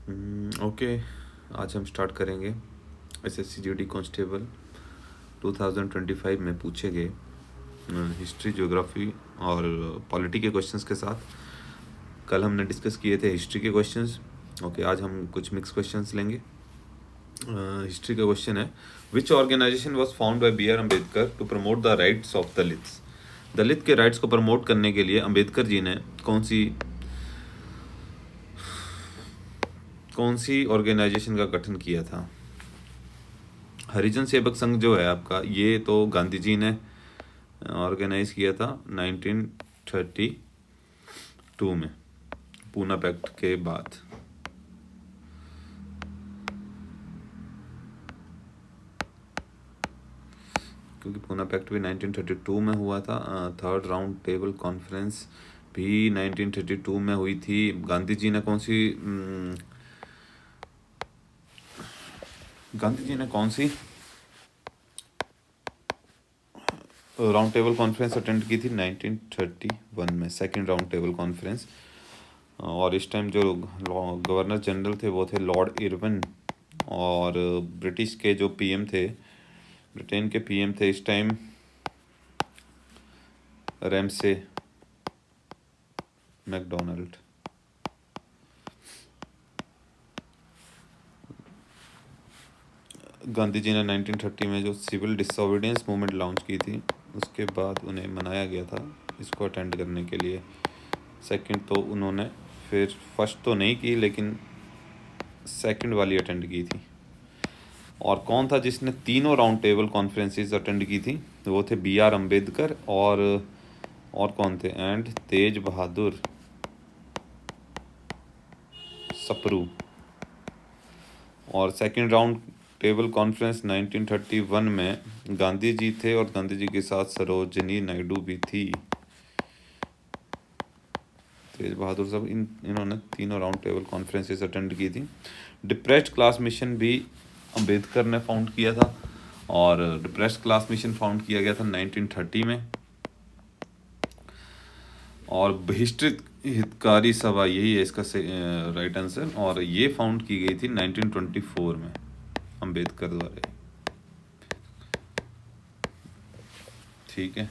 Okay, आज हम start करेंगे एसएससी जीडी कांस्टेबल 2025 में पूछे गए हिस्ट्री, ज्योग्राफी और पॉलिटी के क्वेश्चंस के साथ। कल हमने डिस्कस किए थे हिस्ट्री के क्वेश्चंस। ओके, आज हम कुछ मिक्स क्वेश्चंस लेंगे। हिस्ट्री का क्वेश्चन है, which organization was found by B R Ambedkar to promote the rights of Dalits. Dalit के राइट्स को प्रमोट करने के लिए अम्बेडकर जी ने कौन सी ऑर्गेनाइजेशन का गठन किया था। हरिजन सेवक संघ जो है आपका, ये तो गांधी जी ने ऑर्गेनाइज किया था 1932 में, पूना पैक्ट के बाद। क्योंकि पूना पैक्ट भी 1932 में हुआ था। थर्ड राउंड टेबल कॉन्फ्रेंस भी 1932 में हुई थी। गांधी जी ने कौन सी राउंड टेबल कॉन्फ्रेंस अटेंड की थी 1931 में, सेकंड राउंड टेबल कॉन्फ्रेंस। और इस टाइम जो गवर्नर जनरल थे वो थे लॉर्ड इरविन, और ब्रिटिश के जो पीएम थे, ब्रिटेन के पीएम थे इस time Ramsay McDonald. Gandhi ji ने 1930 में जो सिविल डिसोबीडियंस मूवमेंट लॉन्च की थी, उसके बाद उन्हें मनाया गया था इसको अटेंड करने के लिए। सेकंड तो उन्होंने फिर फर्स्ट तो नहीं की, लेकिन सेकंड वाली अटेंड की थी। और कौन था जिसने तीनों राउंड टेबल कॉन्फ्रेंसेस अटेंड की थी? वो थे बी आर अम्बेडकर और कौन थे, एंड तेज बहादुर सप्रू। और सेकंड राउंड टेबल कॉन्फ्रेंस 1931 में गांधी जी थे, और गांधी जी के साथ सरोजनी नायडू भी थी। तेज बहादुर सब इन्होंने तीनों राउंड टेबल कॉन्फ्रेंसेस अटेंड की थी। डिप्रेस्ड क्लास मिशन भी अम्बेडकर ने फाउंड किया था, और डिप्रेस्ड क्लास मिशन फाउंड किया गया था 1930 में। और बहिष्कृत हितकारी सभा, यही है इसका राइट आंसर, और ये फाउंड की गई थी 1924 में अम्बेडकर द्वारा। ठीक है,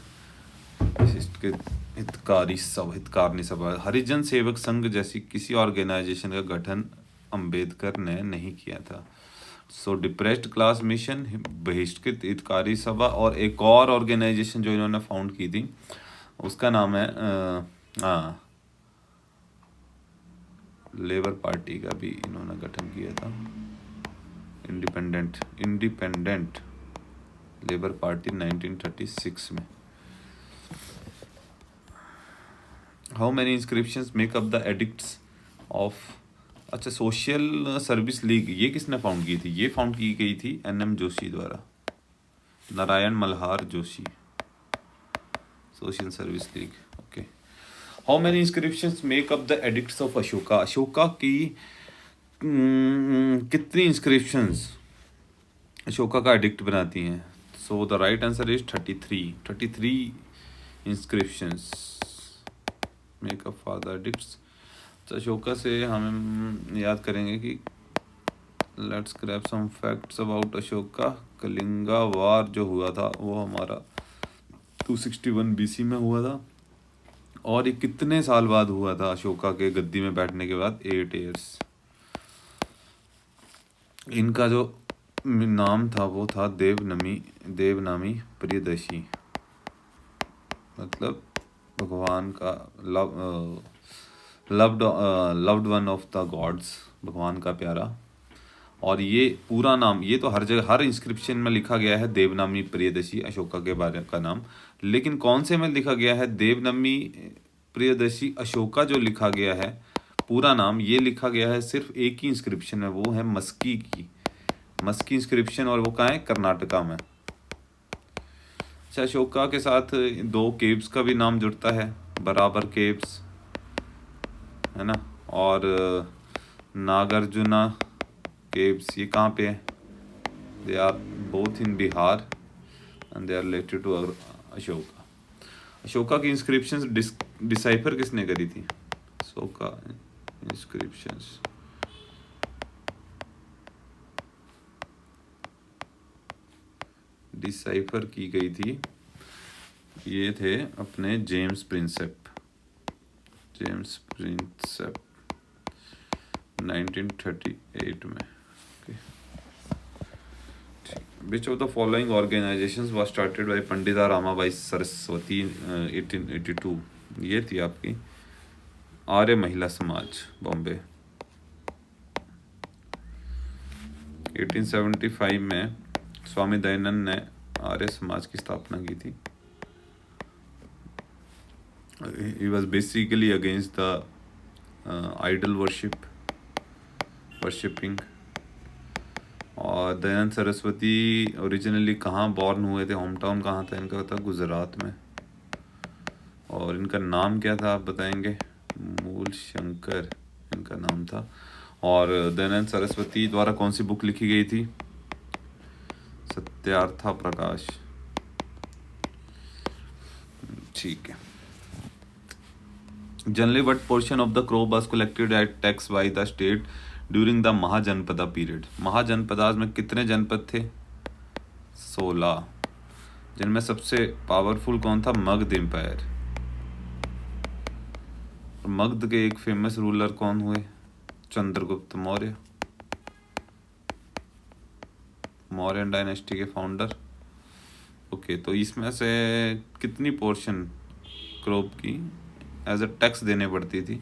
हितकारनी सभा। हरिजन सेवक संघ जैसी किसी ऑर्गेनाइजेशन का गठन अम्बेडकर ने नहीं किया था। सो डिप्रेस्ड क्लास मिशन, बहिष्कृत हितकारी सभा, और एक और ऑर्गेनाइजेशन जो इन्होंने फाउंड की थी उसका नाम है लेबर पार्टी का भी इन्होंने गठन किया था, इंडिपेंडेंट लेबर पार्टी 1936 में। How many inscriptions make up the edicts of. अच्छा, सोशल सर्विस लीग ये किसने फाउंड की थी? ये फाउंड की गई थी एनएम जोशी द्वारा, Narayan Malhar Joshi, social service league. Okay, how many inscriptions make up the edicts of Ashoka. Ashoka की कितनी इंस्क्रिप्शंस अशोका का एडिक्ट बनाती हैं? So the right answer is 33 inscriptions make up for the edicts. तो अशोका से हम याद करेंगे कि let's grab some facts about Ashoka. Kalinga war जो हुआ था वो हमारा 261 बीसी में हुआ था, और ये कितने साल बाद हुआ था अशोका के गद्दी में बैठने के बाद? 8 years। इनका जो नाम था वो था देवनामी प्रियदर्शी, मतलब भगवान का loved one of the gods, भगवान का प्यारा। और ये पूरा नाम, ये तो हर जगह हर इंस्क्रिप्शन में लिखा गया है देवनामी प्रियदर्शी, अशोका के बारे का नाम। लेकिन कौन से में लिखा गया है देवनामी प्रियदर्शी अशोका? जो लिखा गया है पूरा नाम, ये लिखा गया है सिर्फ एक ही इंस्क्रिप्शन में, वो है मस्की इंस्क्रिप्शन, और वो कहाँ है? कर्नाटका में। अच्छा, अशोका के साथ 2 केव्स का भी नाम जुड़ता है, बराबर केव्स, है ना, और नागार्जुना केव्स, ये कहाँ पे है? They are both in Bihar and they are related to Ashoka. Ashoka की इंस्क्रिप्शंस डिसाइफर किसने करी थी? अशोका इंस्क्रिप्शंस डिसाइफर की गई थी, ये थे अपने जेम्स प्रिंसेप 1938 में। Which of the following organizations was started by Pandita Ramabai Saraswati 1882? ये थी आपकी आर्य महिला समाज, बॉम्बे। 1875 में स्वामी दयानंद ने आर्य समाज की स्थापना की थी। He was basically against the idol worshipping। और दयानंद सरस्वती ओरिजिनली कहाँ बॉर्न हुए थे, होम टाउन कहाँ था इनका? था गुजरात में। और इनका नाम क्या था आप बताएंगे? मूल शंकर इनका नाम था। और दयानंद सरस्वती द्वारा कौन सी बुक लिखी गई थी? सत्यार्था प्रकाश। ठीक है। Generally what portion of the crop was collected at tax by the state during the Mahajanapada period? Mahajanapada में कितने जनपद थे? 16, जिनमें सबसे पावरफुल कौन था? मगध एम्पायर। मगध के एक फेमस रूलर कौन हुए? चंद्रगुप्त मौर्य, मौर्यन डायनेस्टी के फाउंडर। ओके, तो इसमें से कितनी पोर्शन क्रॉप की एज अ टैक्स देने पड़ती थी?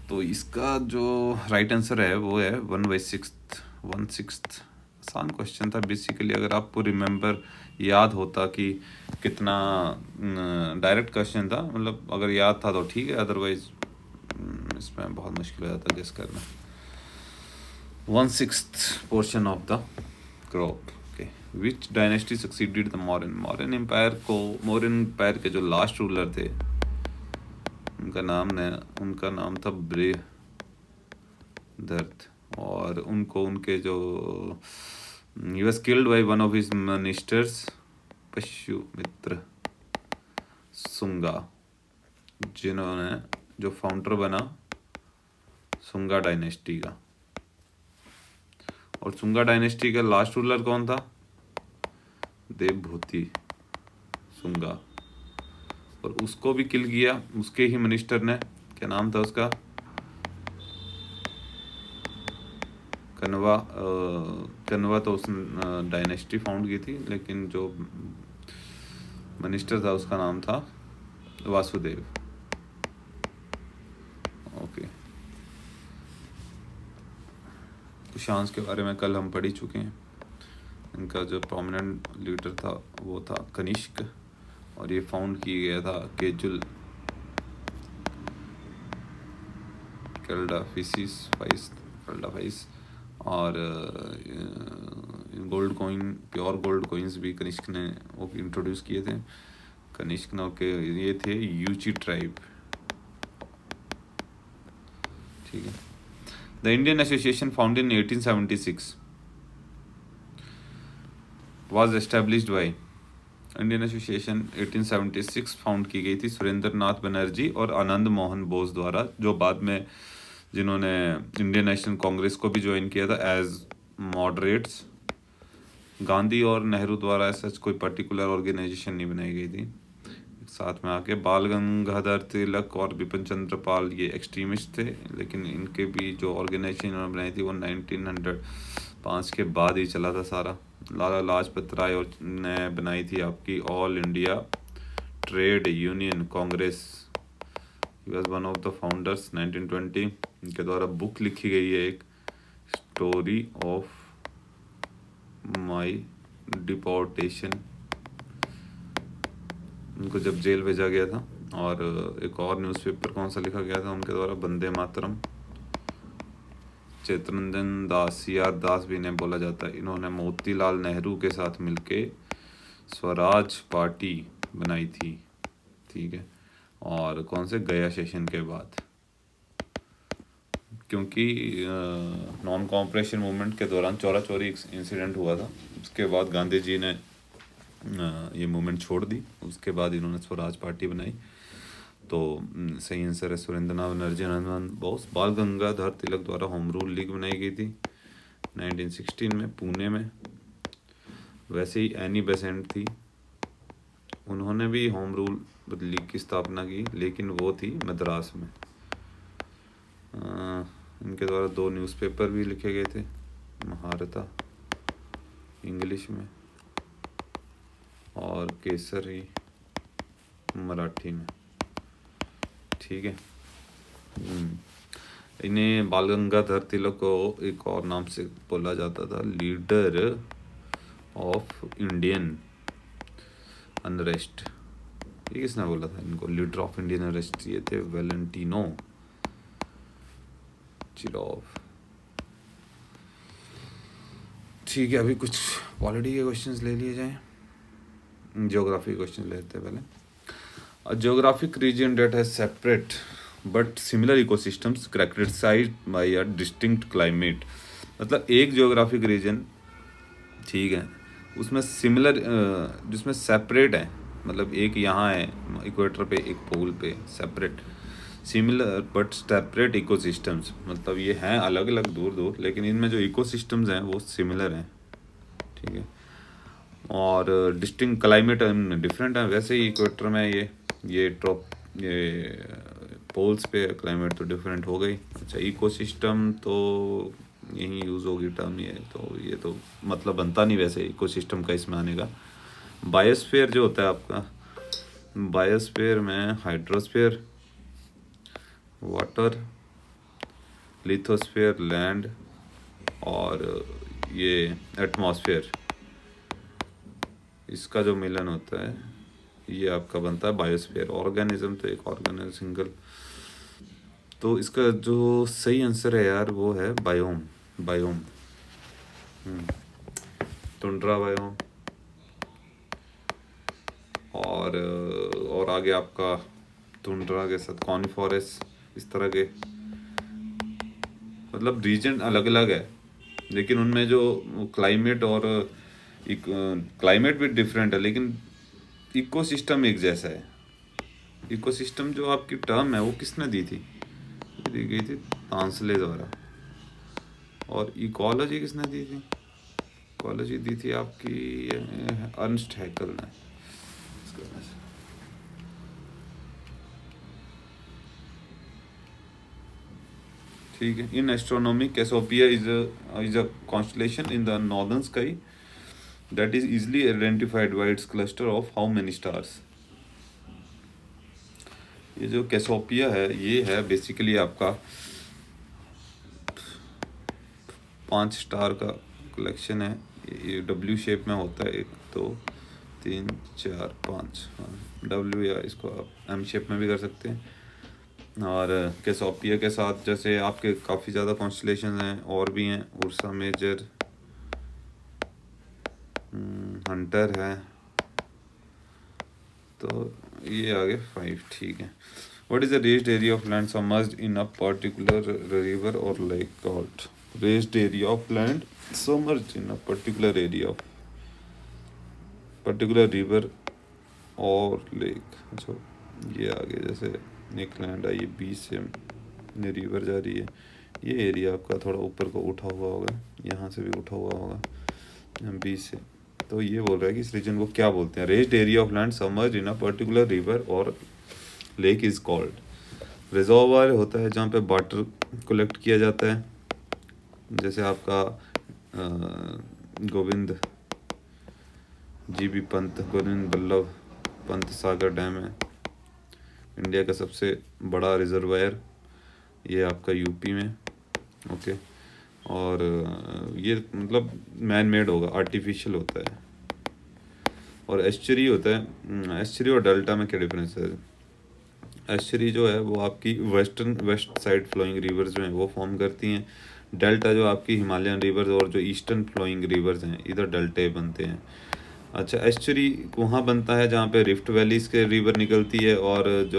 तो इसका जो राइट आंसर है वो है 1/6। आसान क्वेश्चन था बेसिकली, अगर आपको रिमेंबर याद होता कि कितना, डायरेक्ट क्वेश्चन था, मतलब अगर याद था तो ठीक है, अदरवाइज इसमें बहुत मुश्किल हो जाता गेस करना। 1/6 portion of the crop. Okay, which dynasty succeeded the Mauryan empire को? मौर्यन एम्पायर के जो लास्ट रूलर थे उनका नाम था बृहदर्थ। और उनको उनके जो he was killed by one of his ministers, पशुमित्र Sunga, जिन्होंने जो फाउंडर बना सुंगा डायनेस्टी का। और सुंगा डायनेस्टी का लास्ट रूलर कौन था? देवभूति सुंगा। और उसको भी किल किया उसके ही मिनिस्टर ने, क्या नाम था उसका? कनवा तो उसने डायनेस्टी फाउंड की थी, लेकिन जो मिनिस्टर था उसका नाम था वासुदेव। ओके, कुशांस के बारे में कल हम पढ़ ही चुके हैं। इनका जो प्रोमिनेंट लीडर था वो था कनिष्क, और ये फाउंड किया गया था कैल्डाफिस। और gold coin, pure gold coins भी कनिष्क ने वो इंट्रोड्यूस किए थे। कनिष्क ने के ये थे यूची ट्राइब। ठीक है। The Indian association found in 1876 was established by? Indian association 1876 found की गई थी सुरेंद्र नाथ बनर्जी और आनंद मोहन बोस द्वारा, जो बाद में जिन्होंने इंडियन नेशनल कांग्रेस को भी ज्वाइन किया था एज मॉडरेट्स। गांधी और नेहरू द्वारा ऐसा कोई पर्टिकुलर ऑर्गेनाइजेशन नहीं बनाई गई थी। साथ में आके बाल गंगाधर तिलक और बिपिन चंद्र पाल ये एक्सट्रीमिस्ट थे, लेकिन इनके भी जो ऑर्गेनाइजेशन इन्होंने बनाई थी वो 1905 के बाद ही चला था सारा। लाला लाजपत राय ने बनाई थी आपकी all India trade union Congress. He was one of the founders 1920। इनके द्वारा बुक लिखी गई है एक, स्टोरी ऑफ माई डिपोर्टेशन। उनको जब जेल भेजा गया था। और एक और न्यूज़पेपर कौन सा लिखा गया था उनके द्वारा? वंदे मातरम। चेतनंजन दास, सीआर दास भी इन्हें बोला जाता है। इन्होंने मोतीलाल नेहरू के साथ मिलके स्वराज पार्टी बनाई थी। ठीक है। और कौन से? गया सेशन के बाद, क्योंकि नॉन कॉपरेशन मूवमेंट के दौरान चौरा चौरी इंसिडेंट हुआ था। उसके बाद गांधी जी ने ये मूवमेंट छोड़ दी। उसके बाद इन्होंने स्वराज पार्टी बनाई। तो सही आंसर है सुरेंद्रनाथ बनर्जी, आनंद बोस। बाल गंगाधर तिलक द्वारा होम रूल लीग बनाई गई थी 1916 में पुणे में। वैसे ही एनी बेसेंट थी, उन्होंने भी होम रूल लीग की स्थापना की, लेकिन वो थी मद्रास में। इनके द्वारा 2 न्यूज़पेपर भी लिखे गए थे, महारथा इंग्लिश में और केसरी मराठी में। ठीक है। इन्हें बाल गंगाधर तिलक को एक और नाम से बोला जाता था, लीडर ऑफ इंडियन अनरेस्ट। ये किसने बोला था इनको लीडर ऑफ इंडियन अनरेस्ट? ये थे वैलेंटिनो चिरोव। ठीक है, अभी कुछ पॉलिटी के क्वेश्चंस ले लिए जाएं, ज्योग्राफी क्वेश्चन लेते हैं पहले। A geographic region that has separate but similar ecosystems characterized by a distinct climate। मतलब एक geographic region, ठीक है, उसमें सिमिलर जिसमें सेपरेट है, मतलब एक यहाँ है इक्वेटर पे, एक पोल पे, separate similar but separate ecosystems, मतलब ये हैं अलग अलग दूर दूर, लेकिन इनमें जो इकोसिस्टम्स हैं वो सिमिलर हैं। ठीक है। और डिस्टिंक्ट क्लाइमेट डिफरेंट है। वैसे ही इक्वेटर में ये पोल्स पे क्लाइमेट तो डिफरेंट हो गई। अच्छा, इकोसिस्टम तो यही यूज़ होगी टर्म, ये तो मतलब बनता नहीं वैसे इकोसिस्टम का इसमें आने का। बायोस्फीयर जो होता है आपका, बायोस्फीयर में हाइड्रोस्फीयर वाटर, लिथोस्फीयर लैंड, और ये एटमॉस्फेयर, इसका जो मिलन होता है ये आपका बनता है बायोस्फीयर। ऑर्गेनिज्म तो एक ऑर्गेनिज्म सिंगल, तो इसका जो सही आंसर है यार वो है बायोम। बायोम टुंड्रा बायोम, और आगे आपका टुंड्रा के साथ कॉनिफॉरस, इस तरह के मतलब रीजन अलग अलग है, लेकिन उनमें जो क्लाइमेट और क्लाइमेट भी डिफरेंट है, लेकिन इकोसिस्टम एक जैसा है। इकोसिस्टम जो आपकी टर्म है वो किसने दी थी? दी गई थी तांसले द्वारा। और इकोलॉजी किसने दी थी? इकोलॉजी दी थी आपकी अर्नस्ट हैकल ने। ठीक है। In astronomy Cassiopeia is a constellation in the northern sky that is easily identified by its cluster of how many stars। ये जो कैसोपिया है ये है बेसिकली आपका 5 स्टार का कलेक्शन है। ये डब्ल्यू शेप में होता है, 1 2 3 4 5, डब्ल्यू, या इसको आप एम शेप में भी कर सकते हैं। और कैसोपिया के साथ जैसे आपके काफ़ी ज़्यादा कॉन्स्टलेशन हैं और भी हैं, उर्सा मेजर, हंटर है, तो ये आगे 5। ठीक है। What is the raised area of land submerged in a particular river और lake called? Raised area of land submerged in a particular area of particular river और लेक। अच्छा, ये आगे जैसे एक लैंड है, ये बीच से रिवर जा रही है, ये एरिया आपका थोड़ा ऊपर को उठा हुआ होगा, यहाँ से भी उठा हुआ होगा बीच से। तो ये बोल रहा है कि इस रीजन को क्या बोलते हैं? Raised area of land submerged in a particular river और लेक इज कॉल्ड। रिजर्वायर होता है जहाँ पे वाटर कलेक्ट किया जाता है, जैसे आपका गोविंद पंत, गोविंद बल्लभ पंत सागर डैम है, इंडिया का सबसे बड़ा रिजर्वायर, ये आपका यूपी में। ओके। और ये मतलब मैन मेड होगा, आर्टिफिशियल होता है। और एस्चुरी होता है। एस्चुरी और डेल्टा में क्या डिफरेंस है? एस्चुरी जो है वो आपकी वेस्ट साइड फ्लोइंग रिवर्स जो हैं वो फॉर्म करती हैं। डेल्टा जो आपकी हिमालयन रिवर्स और जो ईस्टर्न फ्लोइंग रिवर्स हैं, इधर डेल्टे बनते हैं। अच्छा, एस्चुरी वहाँ बनता है जहाँ पे रिफ्ट वैलीज के रिवर निकलती है, और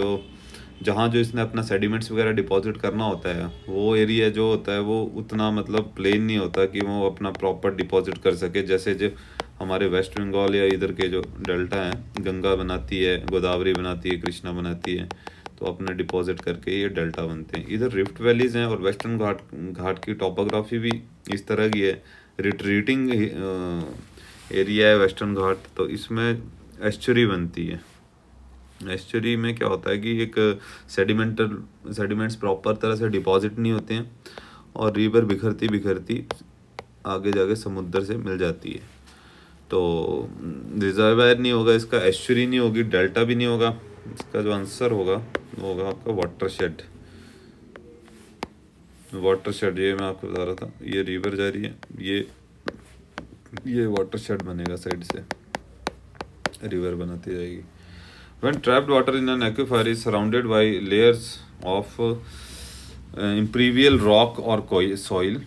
जहाँ जो इसने अपना सेडिमेंट्स वगैरह डिपॉजिट करना होता है, वो एरिया जो होता है वो उतना मतलब प्लेन नहीं होता कि वो अपना प्रॉपर डिपॉजिट कर सके। जैसे जो हमारे वेस्ट बंगाल या इधर के जो डेल्टा हैं, गंगा बनाती है, गोदावरी बनाती है, कृष्णा बनाती है, तो अपने डिपॉजिट करके ये डेल्टा बनते हैं। इधर रिफ्ट वैलीज हैं, और वेस्टर्न घाट की टोपोग्राफी भी इस तरह की है, रिट्रीटिंग एरिया है वेस्टर्न घाट, तो इसमें एस्चुरी बनती है। एस्चुरी में क्या होता है कि एक सेडिमेंट्स प्रॉपर तरह से डिपॉजिट नहीं होते हैं और रिवर बिखरती बिखरती आगे जाके समुद्र से मिल जाती है। तो रिजर्वायर नहीं होगा इसका, एस्चुरी नहीं होगी, डेल्टा भी नहीं होगा। इसका जो आंसर होगा वो होगा आपका वाटरशेड। वाटरशेड, ये मैं आपको बता रहा था, ये रिवर जा रही है, ये वाटरशेड बनेगा, साइड से रिवर बनाती जाएगी। When trapped water in an aquifer is surrounded by layers of impermeable rock or soil,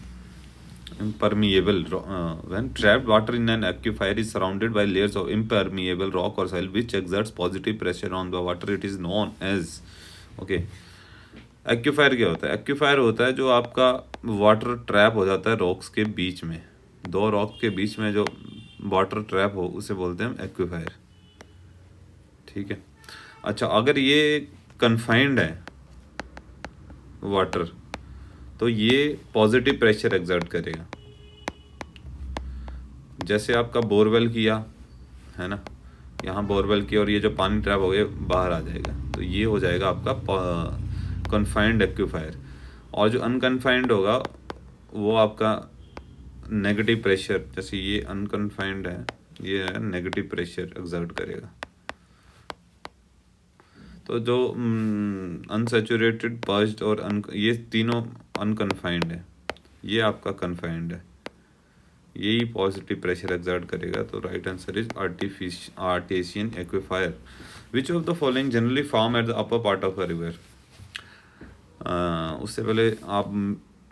when trapped water in an aquifer is surrounded by layers of impermeable rock or soil which exerts positive pressure on the water, it is known as, okay, एक्यूफायर क्या होता है? एक्यूफायर होता है जो आपका water trap हो जाता है रॉक्स के बीच में, दो रॉक के बीच में जो वाटर ट्रैप हो उसे बोलते हैं हम एक्यूफायर। ठीक है। अच्छा, अगर ये कन्फाइंड है वाटर तो ये पॉजिटिव प्रेशर एक्सर्ट करेगा। जैसे आपका बोरवेल किया है ना, यहाँ बोरवेल किया और ये जो पानी ट्रैप हो गया बाहर आ जाएगा, तो ये हो जाएगा आपका कन्फाइंड एक्यूफायर। और जो अनकन्फाइंड होगा वो आपका नेगेटिव प्रेशर, जैसे ये अनकन्फाइंड है, ये है नेगेटिव प्रेशर एक्सर्ट करेगा। तो जो अनसेचुरेटेड, पर्ज्ड और ये तीनों अनकन्फाइंड है, ये आपका कन्फाइंड है, यही पॉजिटिव प्रेशर एक्सर्ट करेगा। तो right answer is artesian aquifer. Which of the following generally form at the upper part of a river. उससे पहले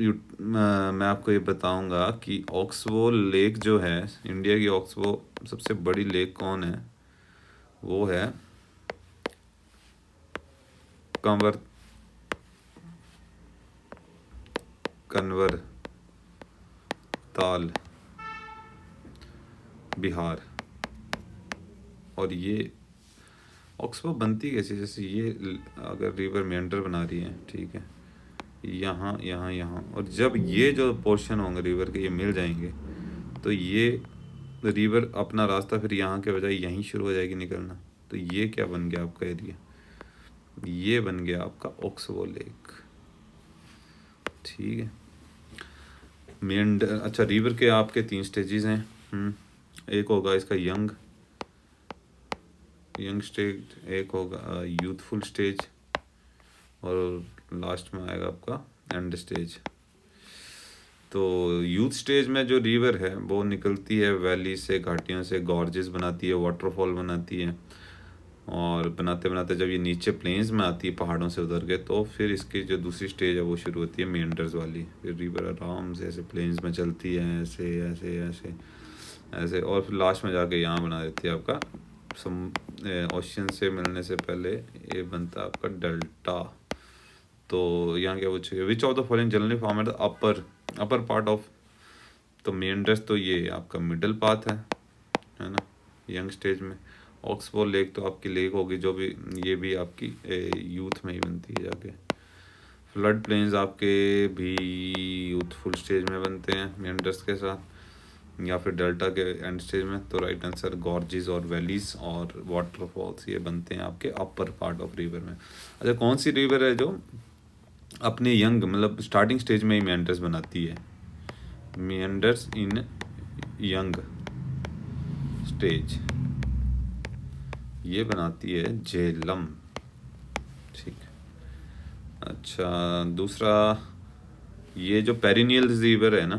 मैं आपको ये बताऊंगा कि ऑक्सबो लेक जो है, इंडिया की ऑक्सबो सबसे बड़ी लेक कौन है? वो है कन्वर ताल, बिहार। और ये ऑक्सबो बनती कैसे? जैसे ये अगर रिवर मेंढर बना रही है, ठीक है, यहाँ यहाँ यहाँ, और जब ये जो पोर्शन होंगे रिवर के ये मिल जाएंगे तो ये रिवर अपना रास्ता फिर यहाँ के बजाय यहीं शुरू हो जाएगी निकलना। तो ये क्या बन गया आपका एरिया? ये बन गया आपका ऑक्सबो लेक। ठीक है। मेंढर, अच्छा, रिवर के आपके 3 स्टेजेस हैं। एक होगा इसका यंग स्टेज, एक होगा यूथफुल स्टेज, और लास्ट में आएगा आपका एंड स्टेज। तो यूथ स्टेज में जो रिवर है वो निकलती है वैली से, घाटियों से, गॉर्जेस बनाती है, वाटरफॉल बनाती है, और बनाते बनाते जब ये नीचे प्लेन्स में आती है पहाड़ों से उतर के, तो फिर इसकी जो दूसरी स्टेज है वो शुरू होती है मेंढर्स वाली। फिर रिवर आराम से ऐसे प्लेन्स में चलती है, ऐसे ऐसे ऐसे ऐसे, और फिर लास्ट में जाके यहाँ बना देती है आपका ओशन से मिलने से पहले ये बनता है आपका डेल्टा। तो यहाँ क्या पूछेगा? विच of the following generally form at the upper part of, तो मेंढर्स तो ये आपका मिडल पाथ है ना, यंग स्टेज में। ऑक्सबो लेक तो आपकी लेक होगी जो भी, ये भी आपकी यूथ में ही बनती है जाके। फ्लड प्लेन्स आपके भी यूथफुल स्टेज में बनते हैं मेंढर्स के साथ, या फिर डेल्टा के एंड स्टेज में। तो राइट आंसर गॉर्जेस और वैलीज और वाटरफॉल्स ये बनते हैं आपके अपर पार्ट ऑफ रिवर में। अच्छा, कौन सी रिवर है जो अपने यंग मतलब स्टार्टिंग स्टेज में ही मेंढर्स बनाती है? मेंढर्स इन यंग स्टेज, ये बनाती है झेलम। ठीक। अच्छा, दूसरा, ये जो पेरिनियल रिवर है ना,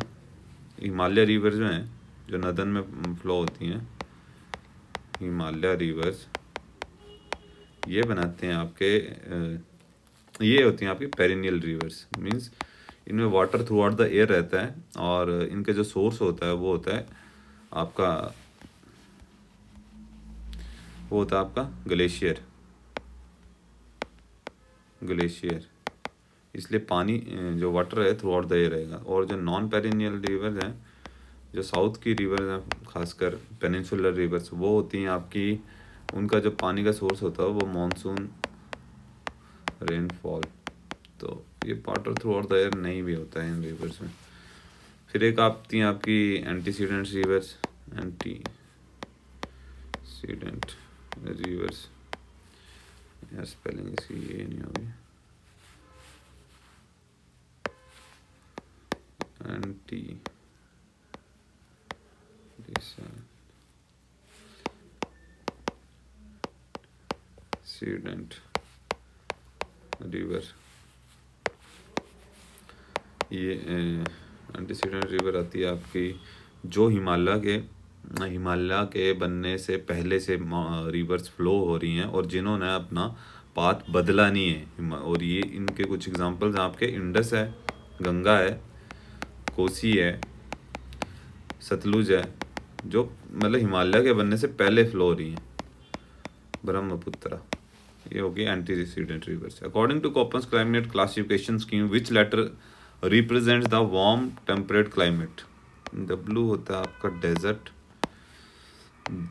हिमालय रिवर जो हैं जो नदन में फ्लो होती हैं, हिमालय रिवर्स, ये बनाते हैं आपके ये होती हैं आपकी पेरिनियल रिवर्स। मींस इनमें water through out the air रहता है, और इनका जो सोर्स होता है वो होता है आपका ग्लेशियर। इसलिए पानी जो वाटर है थ्रू आउट द एयर रहेगा। और जो नॉन पेरिनियल रिवर्स हैं, जो साउथ की रिवर्स हैं, खासकर पेनिनसुलर रिवर्स, वो होती हैं आपकी, उनका जो पानी का सोर्स होता है वो मानसून रेनफॉल। तो ये water through out the air नहीं भी होता है इन रिवर्स में। फिर एक आती हैं आपकी एंटीसीडेंट्स रिवर्स, एंटीसीडेंट रिवर्स, यार स्पेलिंग इसकी ये नहीं होगी, एंटीसीडेंट रिवर, ये एंटीसीडेंट रिवर आती है आपकी जो हिमालय के बनने से पहले से रिवर्स फ्लो हो रही हैं और जिन्होंने अपना पाथ बदला नहीं है। और ये इनके कुछ एग्जांपल्स आपके इंडस है, गंगा है, कोसी है, सतलुज है, जो मतलब हिमालय के बनने से पहले फ्लो हो रही हैं, ब्रह्मपुत्र, ये होगी antecedent rivers. According to Koppen's climate classification scheme which letter represents the warm temperate climate? W होता है आपका डेजर्ट,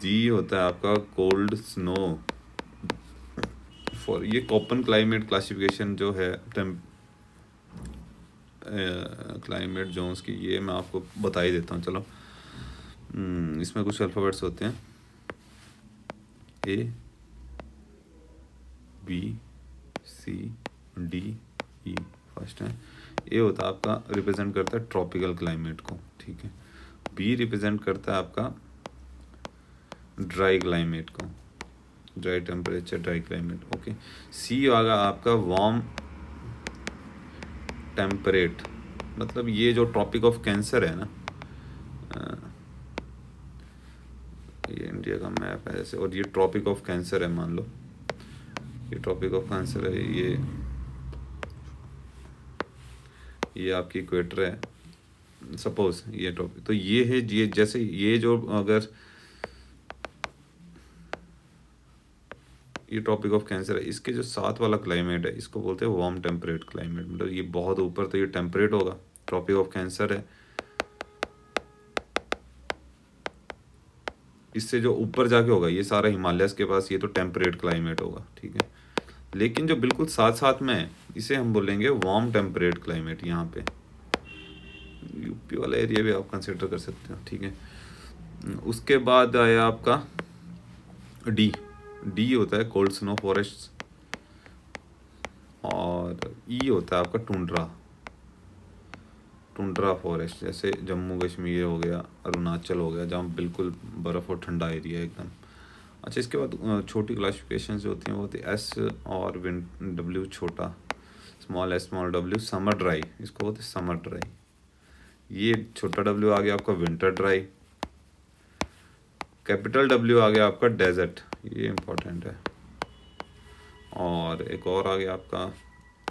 D होता है आपका कोल्ड स्नो। फॉर ये कोपेन क्लाइमेट क्लासिफिकेशन जो है क्लाइमेट जोन्स की, ये मैं आपको बता ही देता हूँ। चलो इसमें कुछ अल्फ़ाबेट्स होते हैं, A B C D E। First है ए होता है आपका रिप्रेजेंट करता है ट्रॉपिकल क्लाइमेट को, ठीक है। बी रिप्रेजेंट करता है आपका ड्राई क्लाइमेट को, dry temperature, dry climate, okay. C आगा आपका वार्म टेम्परेट, मतलब ये जो ट्रॉपिक ऑफ कैंसर है ना, ये इंडिया का मैप है जैसे, और ये ट्रॉपिक ऑफ कैंसर है, मान लो ये ट्रॉपिक ऑफ कैंसर है, ये आपकी इक्वेटर है सपोज, ये टॉपिक तो ये है, ये जैसे ये जो अगर ये टॉपिक ऑफ कैंसर है, इसके जो साथ वाला क्लाइमेट है इसको बोलते हैं वार्म टेम्परेट क्लाइमेट, मतलब ये बहुत ऊपर तो ये टेम्परेट होगा, ट्रॉपिक ऑफ कैंसर है। इससे जो ऊपर जाके होगा ये सारा हिमालयस के पास, ये तो टेम्परेट क्लाइमेट होगा, ठीक है। लेकिन जो बिल्कुल साथ साथ में है इसे हम बोलेंगे वार्म टेम्परेट क्लाइमेट। यहाँ पे यूपी वाला एरिया भी आप कंसिडर कर सकते हो, ठीक है। उसके बाद आया आपका डी होता है कोल्ड स्नो फॉरेस्ट, और ई होता है आपका टुंड्रा फॉरेस्ट, जैसे जम्मू कश्मीर हो गया, अरुणाचल हो गया, जहाँ बिल्कुल बर्फ़ और ठंडा एरिया है एकदम। अच्छा, इसके बाद छोटी क्लासिफिकेशन जो होती हैं वो होती है एस और W छोटा, small S small W, summer dry, इसको बोलते हैं समर ड्राई। ये छोटा W आ गया आपका विंटर ड्राई, कैपिटल W आ गया आपका डेजर्ट, ये इम्पोर्टेंट है। और एक और आ गया आपका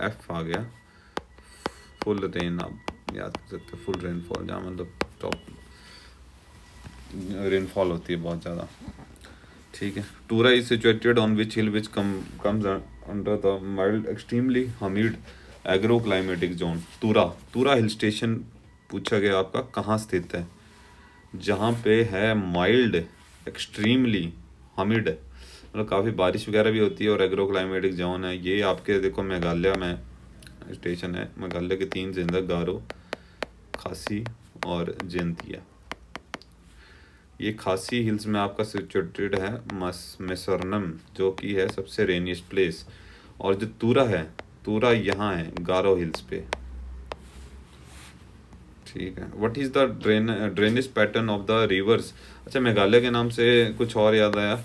F आ गया फुल रेन, आप याद कर सकते हो, फुल रेनफॉल, जहाँ मतलब टॉप रेनफॉल होती है बहुत ज़्यादा, ठीक है। Tura is situated on which hill which comes under the mild extremely humid agro climatic zone. Tura hill station पूछा गया आपका कहाँ स्थित है, जहाँ पे है माइल्ड एक्सट्रीमली हमीड, मतलब काफ़ी बारिश वगैरह भी होती है, और एग्रो क्लाइमेटिक जोन है। ये आपके देखो मेघालय में स्टेशन है, मेघालय के 3 जिला, गारो, खासी और जैंतिया। ये खासी हिल्स में आपका सिचुएटेड है मेसोरनम, जो कि है सबसे रेनिएस्ट प्लेस, और जो तूरा यहाँ है गारो हिल्स पे, ठीक है। What is the drainage pattern of the reverse? अच्छा, मेघालय के नाम से कुछ और याद आया,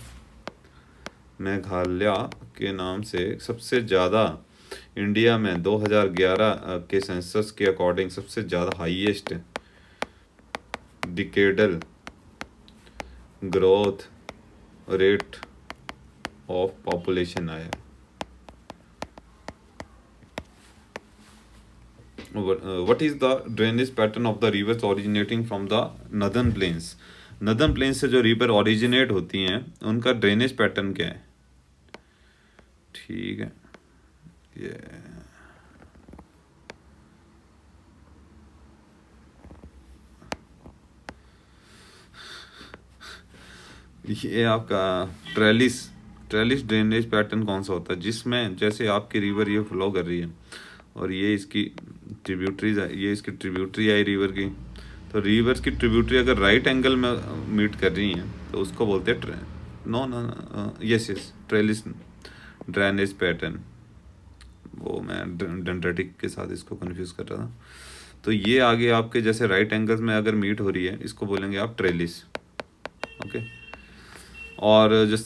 मेघालय के नाम से सबसे ज़्यादा इंडिया में 2011 के सेंसस के अकॉर्डिंग सबसे ज़्यादा highest decadal growth rate of population आया। What is the drainage pattern of the rivers originating from the northern plains? Northern plains से जो रिवर ओरिजिनेट होती हैं उनका ड्रेनेज पैटर्न क्या है, ठीक है। ये आपका ट्रेलिस ड्रेनेज पैटर्न कौन सा होता है, जिसमें जैसे आपकी रिवर ये फ्लो कर रही है और ये इसकी ट्रिब्यूटरीज है, ये इसकी ट्रिब्यूटरी आई रिवर की, तो रिवर्स की ट्रिब्यूटरी अगर राइट एंगल में मीट कर रही हैं तो उसको बोलते हैं no no, yes yes, trellis drainage pattern. वो मैं डेंड्रेटिक के साथ इसको कंफ्यूज कर रहा था। तो ये आगे आपके जैसे राइट एंगल्स में अगर मीट हो रही है, इसको बोलेंगे आप ट्रेलिस। ओके। और जो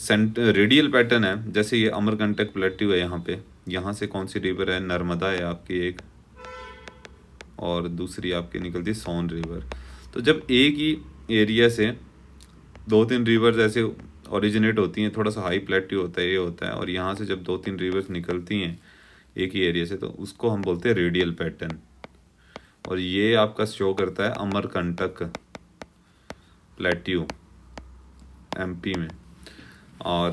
रेडियल पैटर्न है, जैसे ये अमरकंटक प्लेट्यू है, यहाँ से कौन सी रिवर है, नर्मदा है आपकी एक, और दूसरी आपकी निकलती है सोन रिवर। तो जब एक ही एरिया से 2-3 रिवर्स ऐसे ओरिजिनेट होती हैं, थोड़ा सा हाई प्लेट्यू होता है, ये होता है, और यहाँ से जब 2-3 रिवर्स निकलती हैं एक ही एरिया से, तो उसको हम बोलते हैं रेडियल पैटर्न। और ये आपका शो करता है अमरकंटक प्लेट्यू एमपी में। और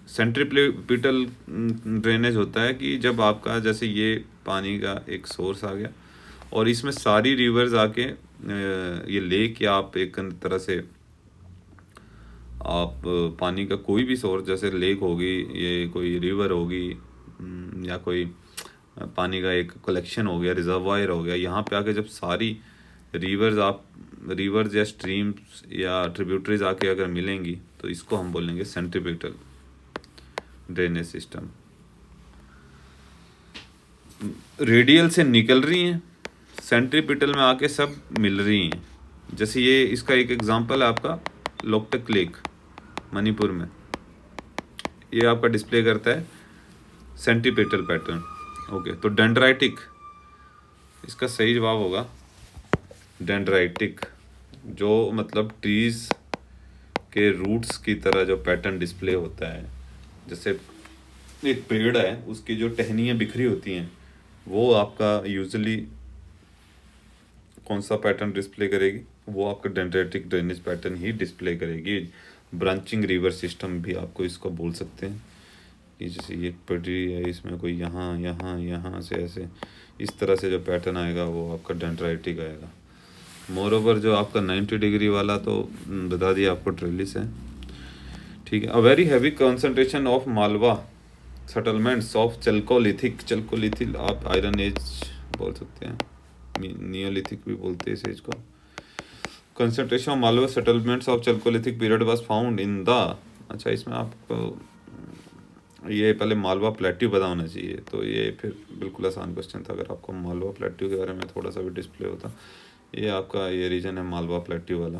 सेंट्रीपिटल ड्रेनेज होता है कि जब आपका जैसे ये पानी का एक सोर्स आ गया और इसमें सारी रिवर्स आके ये लेक, या आप एक तरह से आप पानी का कोई भी सोर्स, जैसे लेक होगी, ये कोई रिवर होगी, या कोई पानी का एक कलेक्शन हो गया, रिजर्वायर हो गया, यहाँ पे आके जब सारी रिवर्स या स्ट्रीम्स या ट्रिब्यूटरीज आके अगर मिलेंगी, तो इसको हम बोलेंगे सेंट्रीपिटल ड्रेनेज सिस्टम। रेडियल से निकल रही हैं, सेंट्रीपिटल में आके सब मिल रही हैं। जैसे ये इसका एक एग्जांपल है आपका लोकटक लेक मणिपुर में, ये आपका डिस्प्ले करता है सेंट्रीपिटल पैटर्न। ओके, तो डेंड्राइटिक, इसका सही जवाब होगा डेंड्राइटिक, जो मतलब ट्रीज के रूट्स की तरह जो पैटर्न डिस्प्ले होता है। जैसे एक पेड़ है, उसकी जो टहनियाँ बिखरी होती हैं, वो आपका यूजुअली कौन सा पैटर्न डिस्प्ले करेगी, वो आपका डेंड्राइटिक ड्रेनेज पैटर्न ही डिस्प्ले करेगी। ब्रांचिंग रिवर सिस्टम भी आपको इसको बोल सकते हैं, कि जैसे ये पड़ी है, इसमें कोई यहाँ यहाँ यहाँ से ऐसे इस तरह से जो पैटर्न आएगा वो आपका डेंड्राइटिक आएगा। मोर ओवर जो आपका 90 डिग्री वाला तो बता दिया आपको ट्रेलिस है, ठीक है। A very heavy concentration of Malwa settlements of chalcolithic आप आयरन एज बोल सकते हैं, नियोलिथिक भी बोलते हैं इस एज को। Concentration of Malwa settlements of chalcolithic period was found in the, अच्छा इसमें आपको ये पहले मालवा प्लेट्यू पता होना चाहिए, तो ये फिर बिल्कुल आसान क्वेश्चन था अगर आपको मालवा प्लेट्यू के बारे में थोड़ा सा भी डिस्प्ले होता। ये आपका ये रीजन है मालवा प्लेट्यू वाला।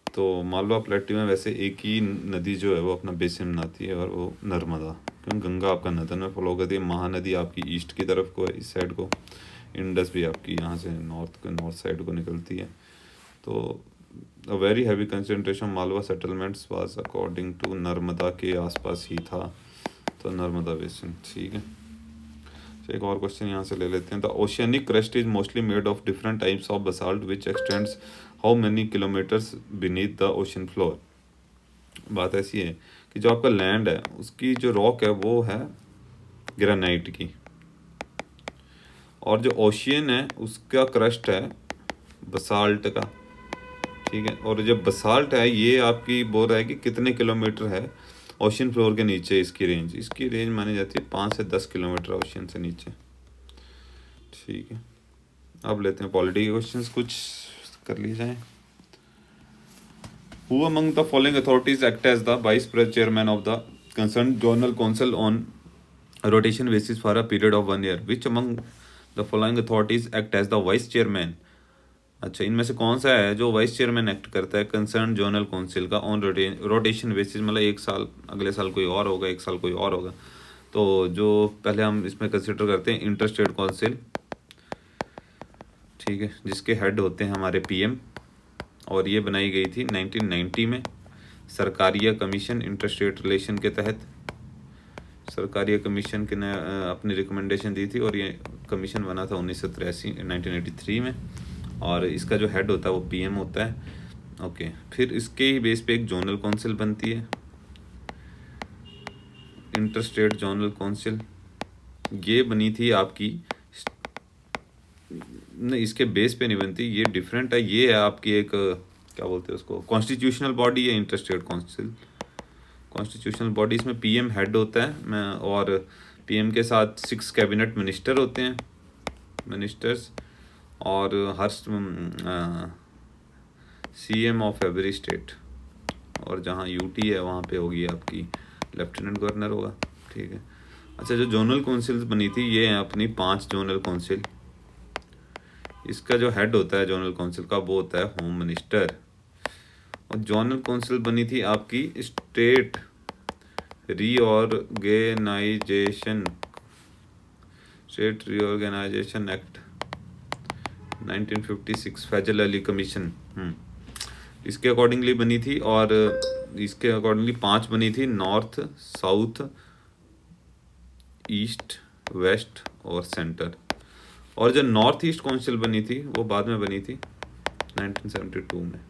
तो मालवा प्लेट्यू में वैसे एक ही नदी जो है वो अपना बेसिन बनाती है, और वो नर्मदा, क्योंकि गंगा आपका नदन में फ्लो करती है, महानदी आपकी ईस्ट की तरफ को है, इस साइड को, इंडस भी आपकी यहाँ से नॉर्थ साइड को निकलती है। तो a very heavy concentration Malwa settlements was according to Narmada के आसपास ही था, तो नर्मदा बेसिन, ठीक है। एक और क्वेश्चन यहाँ से ले लेते हैं। The oceanic crust is mostly made of different types of basalt which x tends how many kilometres beneath the ocean floor. बात ऐसी है कि जो आपका लैंड है उसकी जो रॉक है वो है ग्रेनाइट की, और जो ओशियन है उसका क्रस्ट है बसाल्ट का, ठीक है। और जब बसाल्ट है ये आपकी बोल रहा है कि कितने किलोमीटर है ओशन फ्लोर के नीचे, इसकी रेंज मानी जाती है 5 से 10 किलोमीटर ओशन से नीचे, ठीक है। अब लेते हैं पॉलिटी के क्वेश्चंस, कुछ कर लिए जाएं। Who among the following authorities act as the vice chairman of the concerned journal council on a rotation basis for a period of 1 year? Which among the following authorities act as the vice chairman? अच्छा, इनमें से कौन सा है जो vice chairman act करता है concern zonal council का ऑन रोटेशन बेसिस, मतलब एक साल अगले साल कोई और होगा, एक साल कोई और होगा। तो जो पहले हम इसमें कंसिडर करते हैं इंटर स्टेट काउंसिल, ठीक है, जिसके हेड होते हैं हमारे पीएम, और ये बनाई गई थी 1990 में Sarkaria commission inter state relation के तहत। सरकारिया कमीशन के ने अपनी रिकमेंडेशन दी थी, और ये कमीशन बना था 1983 में, और इसका जो हेड होता है वो पीएम होता है। ओके, फिर इसके ही बेस पे एक जोनल काउंसिल बनती है, इंटर स्टेट जोनल काउंसिल। ये बनी थी आपकी, नहीं इसके बेस पे नहीं बनती, ये डिफरेंट है, ये है आपकी एक क्या बोलते हैं उसको, कॉन्स्टिट्यूशनल बॉडी है inter state council, constitutional body. इसमें पीएम हेड होता है, और पीएम के साथ 6 कैबिनेट मिनिस्टर होते हैं, मिनिस्टर्स, और हर CM ऑफ एवरी स्टेट, और जहाँ यूटी है वहाँ पे होगी आपकी लेफ्टिनेंट गवर्नर होगा। ठीक है। अच्छा, जो जोनल काउंसिल बनी थी ये है अपनी 5 जोनल काउंसिल। इसका जो हेड होता है जोनल काउंसिल का वो होता है होम मिनिस्टर। और जोनल काउंसिल बनी थी आपकी state reorganisation act 1956, Fazal Ali commission. इसके अकॉर्डिंगली बनी थी, और इसके अकॉर्डिंगली 5 बनी थी, नॉर्थ, साउथ, ईस्ट, वेस्ट और सेंटर। और जो नॉर्थ ईस्ट काउंसिल बनी थी वो बाद में बनी थी 1972 में।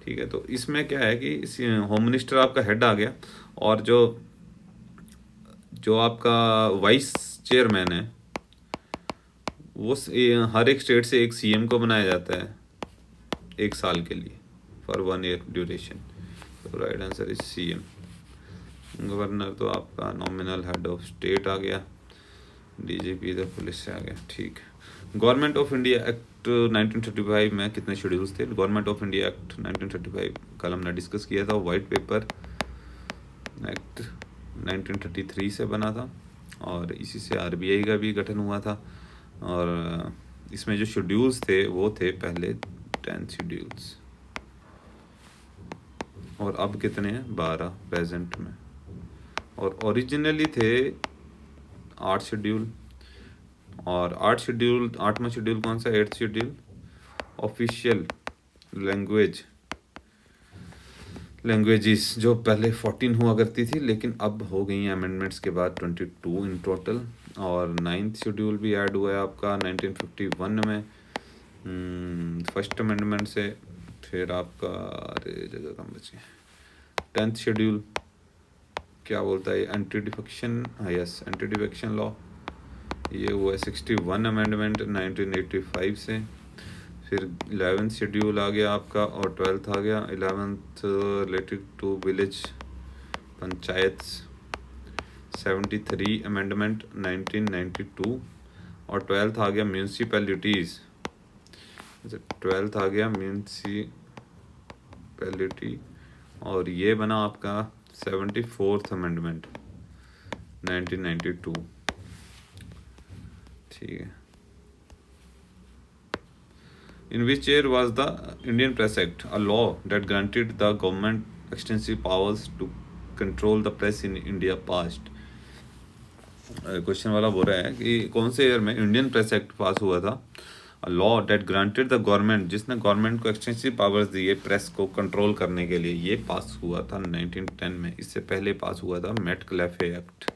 ठीक है। तो इसमें क्या है कि इस होम मिनिस्टर आपका हेड आ गया, और जो जो आपका वाइस चेयरमैन है वो हर एक स्टेट से एक CM को बनाया जाता है 1 साल के लिए, फॉर 1 ईयर ड्यूरेशन। तो right answer is CM। Governor तो आपका नॉमिनल हेड ऑफ स्टेट आ गया, DGP तो पुलिस से आ गया। ठीक है। गवर्नमेंट ऑफ इंडिया एक्ट 1935 में कितने शेड्यूल्स थे? गवर्नमेंट ऑफ इंडिया एक्ट 1935 कल हमने डिस्कस किया था। वाइट पेपर एक्ट 1933 से बना था, और इसी से RBI का भी गठन हुआ था। और इसमें जो शेड्यूल्स थे वो थे पहले 10 शेड्यूल्स, और अब कितने हैं? 12 प्रेजेंट में। और ओरिजिनली थे 8 शेड्यूल। और 8वां शेड्यूल कौन सा? 8th शेड्यूल ऑफिशियल लैंग्वेजेस, जो पहले 14 हुआ करती थी, लेकिन अब हो गई हैं अमेंडमेंट्स के बाद 22 इन टोटल। और 9th शेड्यूल भी ऐड हुआ है आपका 1951 में, फर्स्ट अमेंडमेंट से। फिर आपका, अरे जगह कम बची, 10th शेड्यूल क्या बोलता है? Anti defection, yes, anti defection law, ये हुआ है 61 अमेंडमेंट 1985 से। फिर 11th शेड्यूल आ गया आपका, और 12th आ गया 11th related to village panchayat, 73 amendment 1992। और 12th आ गया म्यूनसिपैलिटीज़, 12th आ गया म्यूनसिपैलिटी, और ये बना आपका 74th अमेंडमेंट 1992। ठीक है। In which year was the Indian Press Act, a law that granted the government extensive powers to control the press in India, passed? Question वाला बोल रहा है कि कौन से ईयर में इंडियन प्रेस एक्ट पास हुआ था? Law that granted the government, जिसने गवर्नमेंट को एक्सटेंसिव पावर्स दिए प्रेस को कंट्रोल करने के लिए, ये पास हुआ था 1910 में। इससे पहले पास हुआ था मैटक्लेफे एक्ट।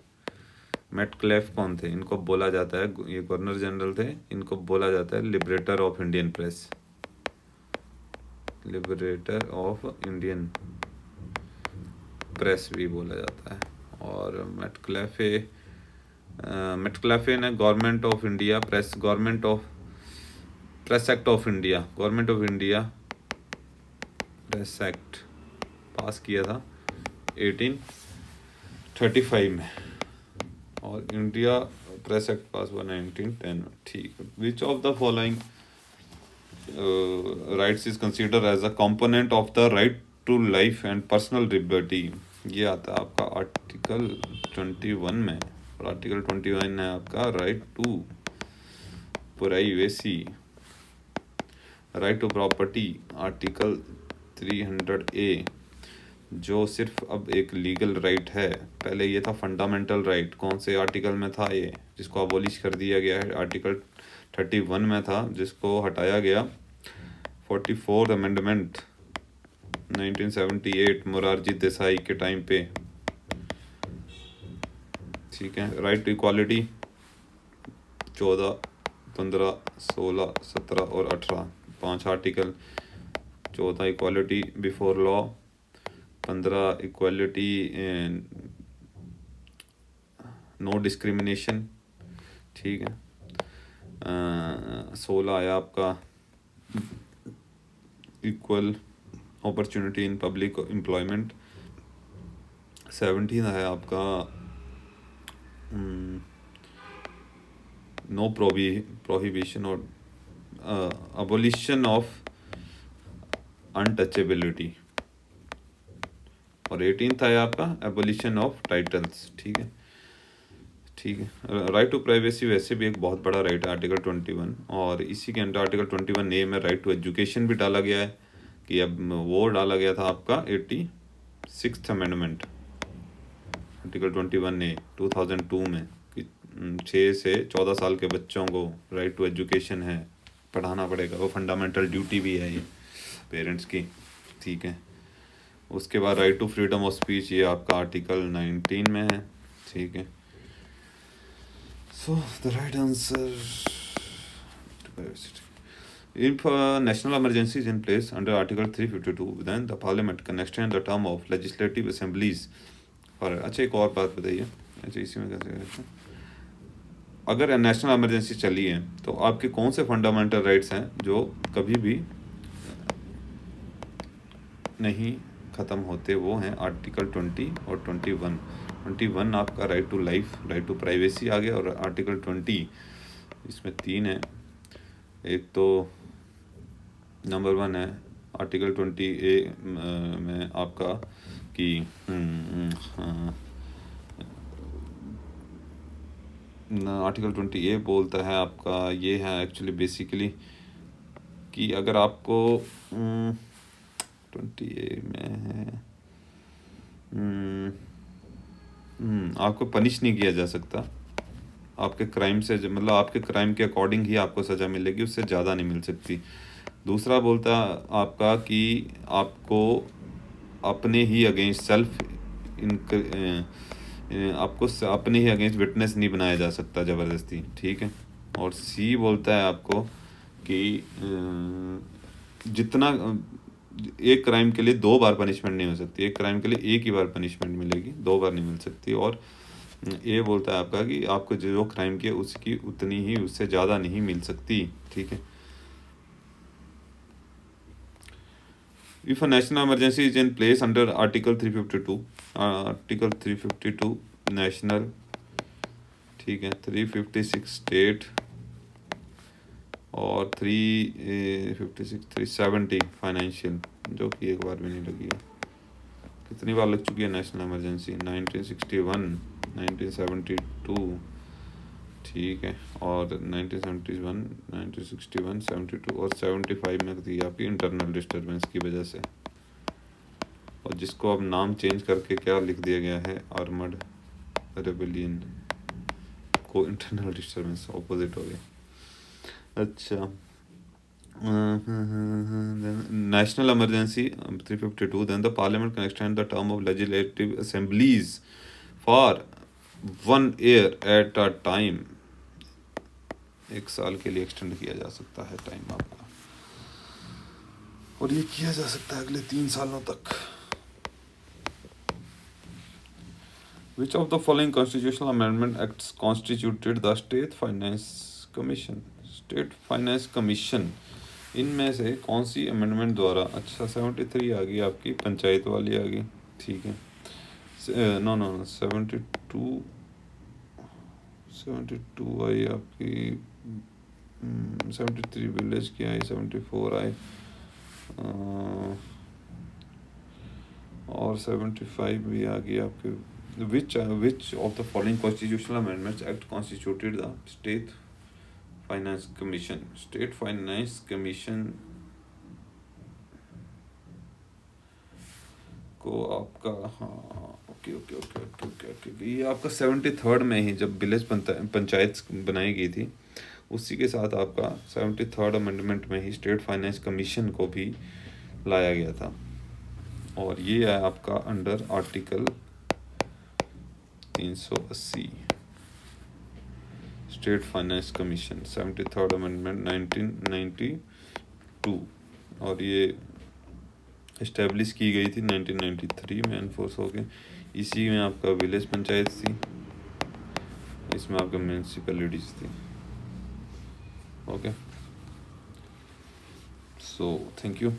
मैटक्लेफ कौन थे? इनको बोला जाता है, ये गवर्नर जनरल थे, इनको बोला जाता है liberator of Indian press, liberator of Indian press भी बोला जाता है। और मैटक्लेफे ने government of India press act of India, government of India press act पास किया था 1835 में, और इंडिया प्रेस एक्ट पास हुआ 1910 में। ठीक है। Which of the following rights is consider as a component of the right to life and personal liberty? ये आता है आपका आर्टिकल 21 में, और आर्टिकल 21 है आपका right to privacy, right to property, article 300A, जो सिर्फ अब एक लीगल राइट है। पहले ये था फंडामेंटल राइट। कौन से आर्टिकल में था ये, जिसको अबॉलिश कर दिया गया है? आर्टिकल 31 में था, जिसको हटाया गया 44th अमेंडमेंट 1978 मोरारजी देसाई के टाइम पे। ठीक है। राइट टू इक्वालिटी 14, 15, 16, 17 और 18, 5 article. 14 equality before law, 15 equality no discrimination. ठीक है। 16 आया आपका equal opportunity in public employment. 17 है आपका नो प्रोहिबिशन और अबोलिशन ऑफ अनटचेबिलिटी, और 18th है आपका एबोलिशन ऑफ टाइटल्स। ठीक है, ठीक है। राइट टू प्राइवेसी वैसे भी एक बहुत बड़ा राइट है, आर्टिकल 21, और इसी के अंदर आर्टिकल 21A में राइट टू एजुकेशन भी डाला गया है, कि अब वो डाला गया था आपका 86th अमेंडमेंट आर्टिकल 21A 2002 में, कि 6 से 14 साल के बच्चों को राइट टू एजुकेशन है, पढ़ाना पड़ेगा, वो फंडामेंटल ड्यूटी भी है ये पेरेंट्स की। ठीक है, उसके बाद right to freedom of speech, ये आपका आर्टिकल 19 में है। ठीक है, so the right answer, if national emergency is in place under article 352, then the parliament can extend the term of legislative assemblies for। अच्छा, एक और बात बताइए, अच्छा इसी में कैसे, अगर नेशनल इमरजेंसी चली है तो आपके कौन से फंडामेंटल राइट्स हैं जो कभी भी नहीं ख़त्म होते, वो हैं आर्टिकल 20 और 21। 21 आपका right to life, right to privacy आ गया, और आर्टिकल 20 इसमें 3 है। एक तो नंबर 1 है आर्टिकल 20A में आपका कि आर्टिकल 20A बोलता है आपका, ये है एक्चुअली बेसिकली कि अगर आपको 20A में है आपको पनिश नहीं किया जा सकता आपके क्राइम से, मतलब आपके क्राइम के अकॉर्डिंग ही आपको सज़ा मिलेगी, उससे ज़्यादा नहीं मिल सकती। दूसरा बोलता आपका कि आपको अपने ही अगेंस्ट आपको अपने ही अगेंस्ट विटनेस नहीं बनाया जा सकता ज़बरदस्ती। ठीक है, और सी बोलता है आपको कि जितना एक क्राइम के लिए 2 बार पनिशमेंट नहीं हो सकती, एक क्राइम के लिए एक ही बार पनिशमेंट मिलेगी, 2 बार नहीं मिल सकती। और ये बोलता है आपका कि आपको जो क्राइम किया उसकी उतनी ही, उससे ज़्यादा नहीं मिल सकती। ठीक है, if a national emergency is in place under article 352, article 352 national, ठीक है, 356 स्टेट, और 356 370 फाइनेंशियल, जो कि एक बार भी नहीं लगी है। कितनी बार लग चुकी है नेशनल इमरजेंसी? 1961, 1972, ठीक है, और 1971, 1961, 72 और 75 में थी आपकी इंटरनल डिस्टर्बेंस की वजह से, और जिसको अब नाम चेंज करके क्या लिख दिया गया है, आर्मड रेबेलियन को इंटरनल डिस्टर्बेंस, ऑपोजिट हो गया। अच्छा, national emergency 352, then the parliament can extend the term of legislative assemblies for 1 year at a time। 1 साल के लिए एक्सटेंड किया जा सकता है टाइम आपका, और ये किया जा सकता है अगले 3 सालों तक। Which of the following constitutional amendment acts constituted the State Finance Commission? State finance commission, इनमें से कौन सी अमेंडमेंट द्वारा, अच्छा 73 आ गई आपकी, पंचायत वाली आ गई। ठीक है, नो नो नो 72 आई आपकी, 73 विलेज की आई, 74 आई, और 75 भी आ गई आपकी। which of the following constitutional amendments act constituted the State finance commission? State finance commission को आपका, हाँ okay okay okay okay okay okay, ये आपका 73rd में ही जब विलेज पंचायत बनाई गई थी, उसी के साथ आपका 73rd अमेंडमेंट में ही स्टेट फाइनेंस कमीशन को भी लाया गया था, और ये है आपका under article 380 state finance commission, 73rd amendment 1992, और ये इस्टेब्लिश की गई थी 1993 में, एनफोर्स हो गए। इसी में आपका विलेज पंचायत थी, इसमें आपका म्यूनसिपैलिटीज थी। Okay, so thank you.